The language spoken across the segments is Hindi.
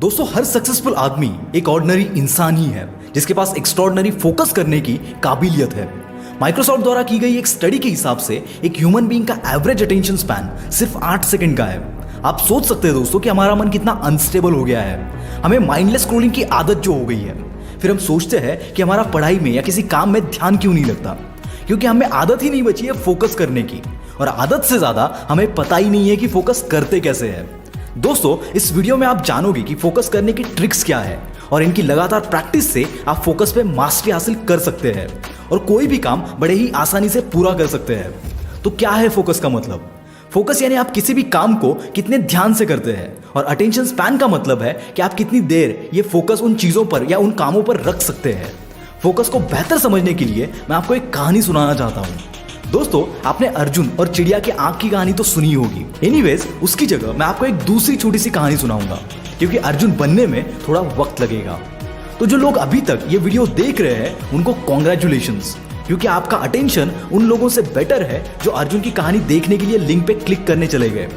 दोस्तों, हर सक्सेसफुल आदमी एक ऑर्डिनरी इंसान ही है जिसके पास एक्स्ट्रॉर्डिनरी फोकस करने की काबिलियत है। माइक्रोसॉफ्ट द्वारा की गई एक स्टडी के हिसाब से एक ह्यूमन बीइंग का एवरेज अटेंशन स्पैन सिर्फ 8 सेकंड का है। आप सोच सकते हैं दोस्तों कि हमारा मन कितना अनस्टेबल हो गया है। हमें माइंडलेस स्क्रॉलिंग की आदत जो हो गई है, फिर हम सोचते हैं कि हमारा पढ़ाई में या किसी काम में ध्यान क्यों नहीं लगता, क्योंकि हमें आदत ही नहीं बची है फोकस करने की। और आदत से ज्यादा हमें पता ही नहीं है कि फोकस करते कैसे है। दोस्तों, इस वीडियो में आप जानोगे कि फोकस करने की ट्रिक्स क्या है और इनकी लगातार प्रैक्टिस से आप फोकस पे मास्टरी हासिल कर सकते हैं और कोई भी काम बड़े ही आसानी से पूरा कर सकते हैं। तो क्या है फोकस का मतलब? फोकस यानी आप किसी भी काम को कितने ध्यान से करते हैं, और अटेंशन स्पैन का मतलब है कि आप कितनी देर ये फोकस उन चीजों पर या उन कामों पर रख सकते हैं। फोकस को बेहतर समझने के लिए मैं आपको एक कहानी सुनाना चाहता हूँ। दोस्तों, आपने अर्जुन और चिड़िया की आंख की कहानी तो सुनी होगी। एनीवेज, उसकी जगह मैं आपको एक दूसरी छोटी सी कहानी सुनाऊंगा, क्योंकि अर्जुन बनने में थोड़ा वक्त लगेगा। तो जो लोग अभी तक ये वीडियो देख रहे हैं उनको कॉन्ग्रेचुलेशंस, क्योंकि आपका अटेंशन उन लोगों से बेटर है जो अर्जुन की कहानी देखने के लिए लिंक पे क्लिक करने चले गए।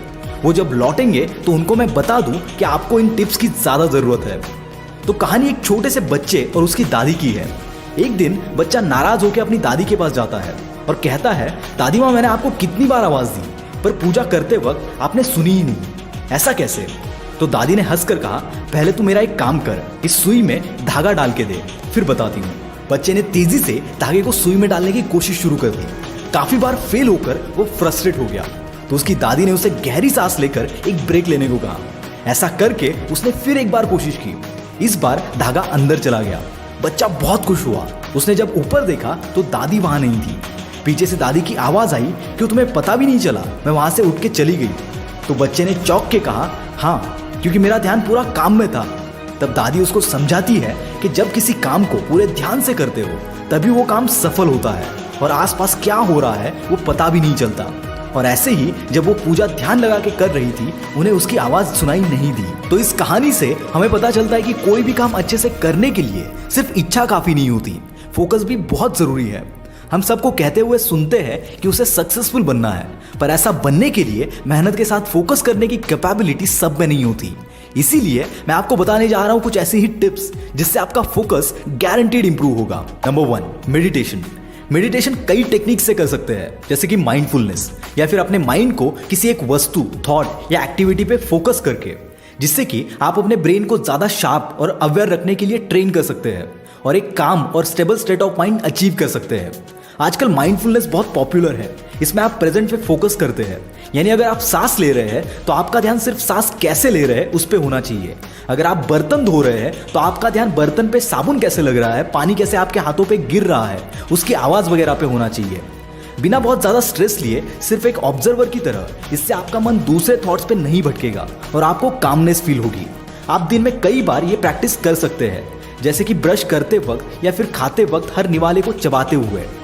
वो जब लौटेंगे तो उनको मैं बता दूं कि आपको इन टिप्स की ज्यादा जरूरत है। तो कहानी एक छोटे से बच्चे और उसकी दादी की है। एक दिन बच्चा नाराज होकर अपनी दादी के पास जाता है और कहता है, दादी माँ, मैंने आपको कितनी बार आवाज दी पर पूजा करते वक्त आपने सुनी ही नहीं, ऐसा कैसे? तो दादी ने हंसकर कहा, पहले तू मेरा एक काम कर, इस सुई में धागा डाल के दे, फिर बताती हूँ। बच्चे ने तेजी से धागे को सुई में डालने की कोशिश शुरू कर दी। काफी बार फेल होकर वो फ्रस्ट्रेट हो गया, तो उसकी दादी ने उसे गहरी सांस लेकर एक ब्रेक लेने को कहा। ऐसा करके उसने फिर एक बार कोशिश की। इस बार धागा अंदर चला गया। बच्चा बहुत खुश हुआ। उसने जब ऊपर देखा तो दादी वहां नहीं थी। पीछे से दादी की आवाज आई, क्यों तुम्हें पता भी नहीं चला? मैं वहां से उठ के चली गई। तो बच्चे ने चौंक के कहा, हाँ, क्योंकि मेरा ध्यान पूरा काम में था। तब दादी उसको समझाती है कि जब किसी काम को पूरे ध्यान से करते हो तभी वो काम सफल होता है और आसपास क्या हो रहा है वो पता भी नहीं चलता। और ऐसे ही जब वो पूजा ध्यान लगा के कर रही थी, उन्हें उसकी आवाज सुनाई नहीं दी। तो इस कहानी से हमें पता चलता है कि कोई भी काम अच्छे से करने के लिए सिर्फ इच्छा काफी नहीं होती, फोकस भी बहुत जरूरी है। हम सबको कहते हुए सुनते हैं कि उसे सक्सेसफुल बनना है, पर ऐसा बनने के लिए मेहनत के साथ फोकस करने की कैपेबिलिटी सब में नहीं होती। इसीलिए मैं आपको बताने जा रहा हूं कुछ ऐसी ही टिप्स जिससे आपका फोकस गारंटीड इंप्रूव होगा। Number 1, meditation. मेडिटेशन कई टेक्निक से कर सकते हैं, जैसे कि माइंडफुलनेस, या फिर अपने माइंड को किसी एक वस्तु, थॉट या एक्टिविटी पे फोकस करके, जिससे कि आप अपने ब्रेन को ज्यादा शार्प और अवेयर रखने के लिए ट्रेन कर सकते हैं और एक काम और stable state of mind achieve कर सकते हैं। आजकल माइंडफुलनेस बहुत पॉपुलर है। इसमें आप प्रेजेंट पे फोकस करते हैं, यानी अगर आप सांस ले रहे हैं तो आपका ध्यान सिर्फ सांस कैसे ले रहे हैं उस पे होना चाहिए। अगर आप बर्तन धो रहे हैं तो आपका ध्यान बर्तन पे साबुन कैसे लग रहा है, पानी कैसे आपके हाथों पे गिर रहा है, उसकी आवाज वगैरह पे होना चाहिए, बिना बहुत ज्यादा स्ट्रेस लिए, सिर्फ एक ऑब्जर्वर की तरह। इससे आपका मन दूसरे थॉट्स पे नहीं भटकेगा और आपको कामनेस फील होगी। आप दिन में कई बार ये प्रैक्टिस कर सकते हैं, जैसे कि ब्रश करते वक्त या फिर खाते वक्त हर निवाले को चबाते हुए।